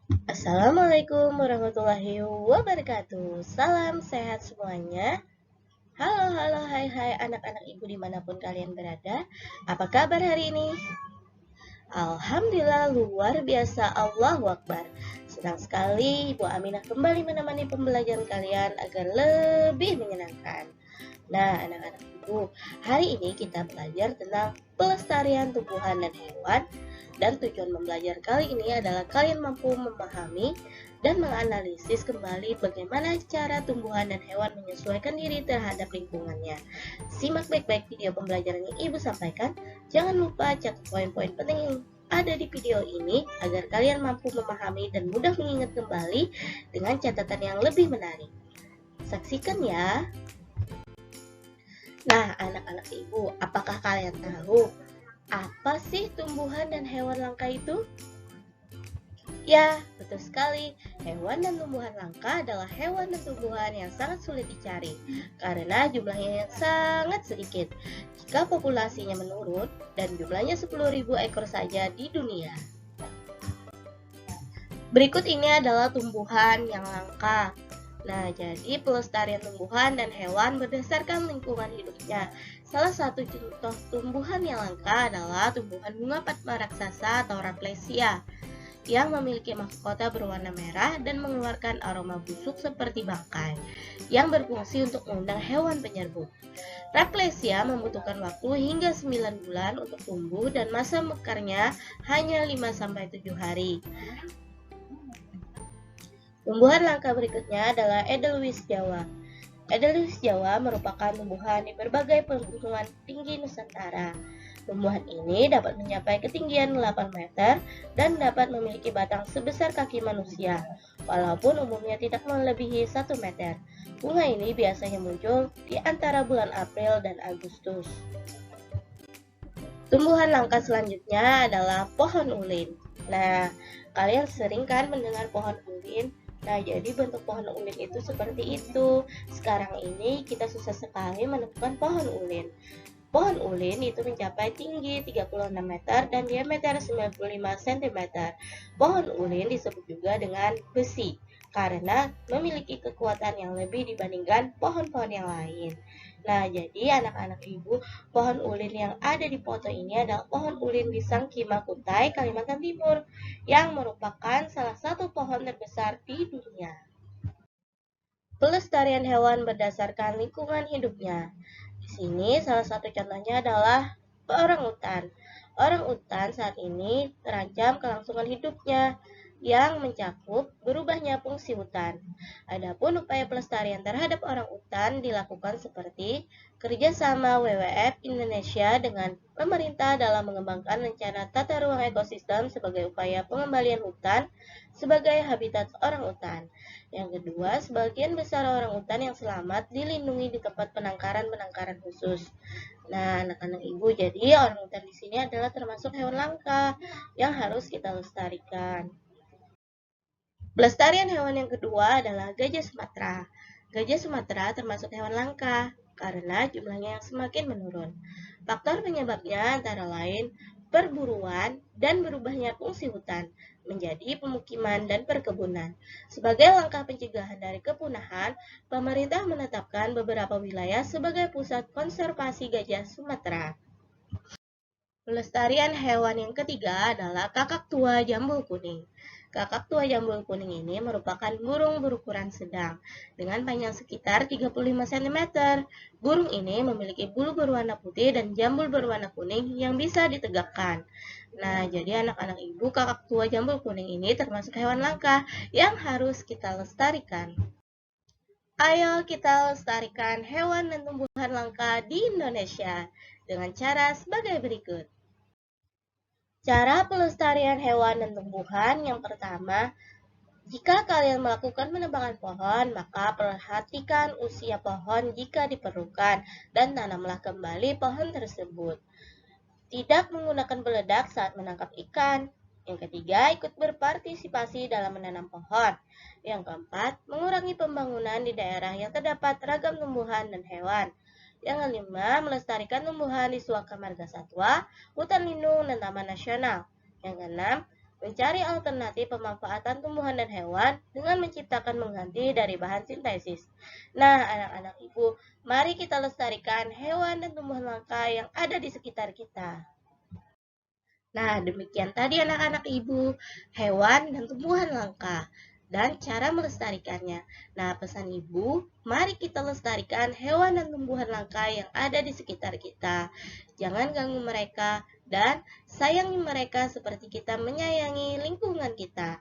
Assalamualaikum warahmatullahi wabarakatuh. Salam sehat semuanya. Halo, halo, hai, hai anak-anak ibu dimanapun kalian berada. Apa kabar hari ini? Alhamdulillah luar biasa, Allahu Akbar. Senang sekali Ibu Aminah kembali menemani pembelajaran kalian agar lebih menyenangkan. Nah, anak-anak ibu, hari ini kita belajar tentang pelestarian tumbuhan dan hewan. Dan tujuan membelajar kali ini adalah kalian mampu memahami dan menganalisis kembali bagaimana cara tumbuhan dan hewan menyesuaikan diri terhadap lingkungannya. Simak baik-baik video pembelajaran yang Ibu sampaikan. Jangan lupa catat poin-poin penting yang ada di video ini agar kalian mampu memahami dan mudah mengingat kembali dengan catatan yang lebih menarik. Saksikan ya. Nah, anak-anak ibu, apakah kalian tahu apa sih tumbuhan dan hewan langka itu? Ya, betul sekali. Hewan dan tumbuhan langka adalah hewan dan tumbuhan yang sangat sulit dicari karena jumlahnya yang sangat sedikit. Jika populasinya menurun dan jumlahnya 10.000 ekor saja di dunia. Berikut ini adalah tumbuhan yang langka. Nah, jadi pelestarian tumbuhan dan hewan berdasarkan lingkungan hidupnya. Salah satu contoh tumbuhan yang langka adalah tumbuhan bunga padma raksasa atau Rafflesia yang memiliki mahkota berwarna merah dan mengeluarkan aroma busuk seperti bangkai yang berfungsi untuk mengundang hewan penyerbuk. Rafflesia membutuhkan waktu hingga 9 bulan untuk tumbuh dan masa mekarnya hanya 5-7 hari. Tumbuhan langka berikutnya adalah Edelweiss Jawa. Edelweiss Jawa merupakan tumbuhan di berbagai pegunungan tinggi Nusantara. Tumbuhan ini dapat mencapai ketinggian 8 meter dan dapat memiliki batang sebesar kaki manusia, walaupun umumnya tidak melebihi 1 meter. Bunga ini biasanya muncul di antara bulan April dan Agustus. Tumbuhan langka selanjutnya adalah pohon ulin. Nah, kalian sering kan mendengar pohon ulin? Nah, jadi bentuk pohon ulin itu seperti itu. Sekarang ini kita susah sekali menemukan pohon ulin. Pohon ulin itu mencapai tinggi 36 meter dan diameter 95 cm. Pohon ulin disebut juga dengan besi karena memiliki kekuatan yang lebih dibandingkan pohon-pohon yang lain. Nah, jadi anak-anak ibu, pohon ulin yang ada di foto ini adalah pohon ulin di Sangkima Kutai, Kalimantan Timur, yang merupakan salah satu pohon terbesar di dunia. Pelestarian hewan berdasarkan lingkungan hidupnya. Di sini salah satu contohnya adalah orangutan. Orangutan saat ini terancam kelangsungan hidupnya yang mencakup berubahnya fungsi hutan. Adapun upaya pelestarian terhadap orangutan dilakukan seperti kerjasama WWF Indonesia dengan pemerintah dalam mengembangkan rencana tata ruang ekosistem sebagai upaya pengembalian hutan sebagai habitat orangutan. Yang kedua, sebagian besar orangutan yang selamat dilindungi di tempat penangkaran khusus. Nah, anak-anak ibu, jadi orangutan di sini adalah termasuk hewan langka yang harus kita lestarikan. Pelestarian hewan yang kedua adalah gajah Sumatera. Gajah Sumatera termasuk hewan langka karena jumlahnya yang semakin menurun. Faktor penyebabnya antara lain perburuan dan berubahnya fungsi hutan menjadi pemukiman dan perkebunan. Sebagai langkah pencegahan dari kepunahan, pemerintah menetapkan beberapa wilayah sebagai pusat konservasi gajah Sumatera. Pelestarian hewan yang ketiga adalah kakak tua jambul kuning. Kakak tua jambul kuning ini merupakan burung berukuran sedang dengan panjang sekitar 35 cm. Burung ini memiliki bulu berwarna putih dan jambul berwarna kuning yang bisa ditegakkan. Nah, jadi anak-anak ibu, kakak tua jambul kuning ini termasuk hewan langka yang harus kita lestarikan. Ayo kita lestarikan hewan dan tumbuhan langka di Indonesia dengan cara sebagai berikut. Cara pelestarian hewan dan tumbuhan yang pertama, jika kalian melakukan penebangan pohon, maka perhatikan usia pohon jika diperlukan dan tanamlah kembali pohon tersebut. Tidak menggunakan peledak saat menangkap ikan. Yang ketiga, ikut berpartisipasi dalam menanam pohon. Yang keempat, mengurangi pembangunan di daerah yang terdapat ragam tumbuhan dan hewan. Yang kelima, melestarikan tumbuhan di suaka marga satwa, hutan lindung, dan taman nasional. Yang keenam, Mencari alternatif pemanfaatan tumbuhan dan hewan dengan menciptakan mengganti dari bahan sintesis. Nah, anak-anak ibu, mari kita lestarikan hewan dan tumbuhan langka yang ada di sekitar kita. Nah, demikian tadi anak-anak ibu, hewan dan tumbuhan langka dan cara melestarikannya. Nah, pesan ibu, mari kita lestarikan hewan dan tumbuhan langka yang ada di sekitar kita. Jangan ganggu mereka dan sayangi mereka seperti kita menyayangi lingkungan kita.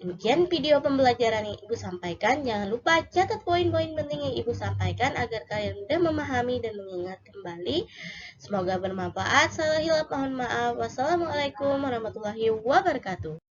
Demikian video pembelajaran yang Ibu sampaikan. Jangan lupa catat poin-poin penting yang Ibu sampaikan agar kalian mudah memahami dan mengingat kembali. Semoga bermanfaat. Salah hilap mohon maaf. Wassalamualaikum warahmatullahi wabarakatuh.